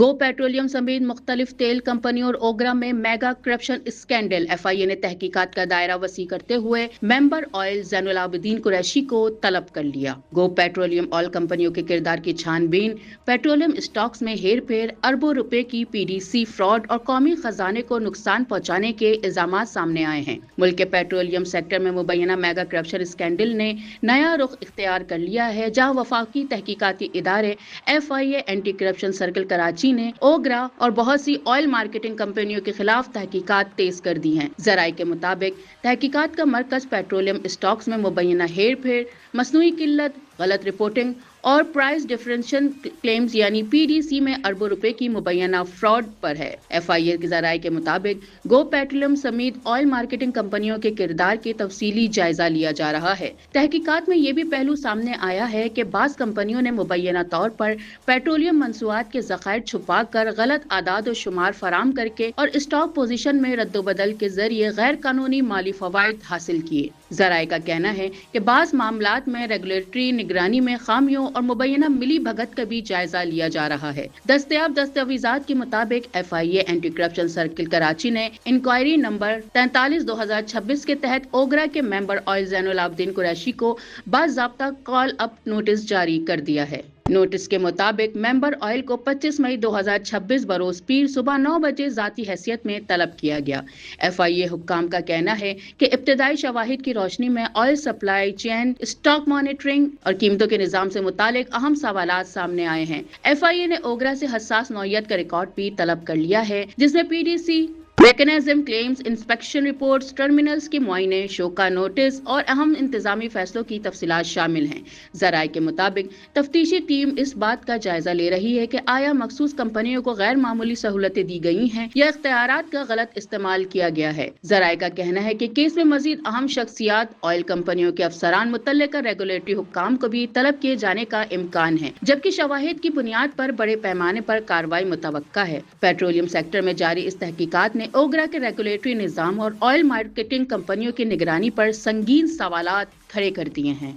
गो petroleum समेत मुख्तलिफ तेल कंपनियों और ओगरा में मेगा करप्शन स्कैंडल। FIA ने तहकीकात का दायरा वसी करते हुए मेंबर ऑयल ज़ैनुल आबिदीन कुरैशी को तलब कर लिया। गो पेट्रोलियम ऑयल कंपनियों के किरदार की छानबीन, पेट्रोलियम स्टॉक्स में हेर फेर, अरबों रुपए की PDC फ्रॉड और कौमी खजाने को नुकसान पहुंचाने के इल्जामात सामने आए हैं। मुल्क के पेट्रोलियम सेक्टर में मुबैना मेगा करप्शन स्कैंडल ने नया रुख इख्तियार कर लिया है, जहां वफाकी तहकीकाती इदारे FIA anti corruption circle Karachi ने ओगरा और बहुत सी ऑयल मार्केटिंग कंपनियों के खिलाफ तहकीकात तेज कर दी हैं। जराये के मुताबिक तहकीकात का मरकज पेट्रोलियम स्टॉक्स में मुबैना हेर फेर, मसनूई किल्लत, गलत रिपोर्टिंग और प्राइस डिफरेंशियल क्लेम्स यानी PDC में अरबों रुपए की मुबैना फ्रॉड पर है। FIA के जराये के मुताबिक गो पेट्रोलियम समेत ऑयल मार्केटिंग कंपनियों के किरदार के तफसीली जायजा लिया जा रहा है। तहकीकात में ये भी पहलू सामने आया है कि बास कंपनियों ने मुबैना तौर पर पेट्रोलियम मंसूआत के ज़खायर छुपा कर गलत आदाद और शुमार फराम करके और स्टॉक पोजीशन में रद्दोबदल के जरिए गैर कानूनी माली फवाइद हासिल किए। जराये का कहना है कि बास मामलात में रेगुलेटरी निगरानी में खामियों और मुबैना मिली भगत का भी जायजा लिया जा रहा है। दस्तयाब दस्तावेजात के मुताबिक FIA anti corruption circle Karachi ने इंक्वायरी नंबर 43/2026 के तहत ओगरा के मेंबर ऑयल ज़ैनुल आबिदीन कुरैशी को बाज़ाब्ता कॉल अप नोटिस जारी कर दिया है। नोटिस के मुताबिक मेंबर ऑयल को 25 मई 2026 बरोज पीर सुबह 9 बजे जाती हैसियत में तलब किया गया। FIA हुक्काम का कहना है कि इब्तदाई शवाहिद की रोशनी में oil supply chain, stock monitoring और कीमतों के निजाम से मुतालिक अहम सवालात सामने आए हैं। FIA ने ओगरा से हसास नौयत का रिकॉर्ड भी तलब कर लिया है, जिसमें PDC mechanism, claims, inspection reports, terminals के मुआयने, शोका नोटिस और अहम इंतजामी फैसलों की तफसीलात शामिल हैं। जराये के मुताबिक तफ्तीशी टीम इस बात का जायजा ले रही है कि आया मखसूस कंपनियों को गैर मामूली सहूलतें दी गई हैं या इख्तियारात का गलत इस्तेमाल किया गया है। जराये का कहना है कि केस में मजीद अहम शख्सियात, ऑयल कंपनियों के अफसरान, मुतल्लिका रेगुलेटरी हुक्काम को भी तलब किए जाने का इम्कान है, जबकि शवाहिद की बुनियाद पर बड़े पैमाने पर कार्रवाई मुतवक्का है। पेट्रोलियम सेक्टर में जारी इस तहकीकात ने ओगरा के रेगुलेटरी निजाम और ऑयल मार्केटिंग कंपनियों की निगरानी पर संगीन सवालात खड़े कर दिए हैं।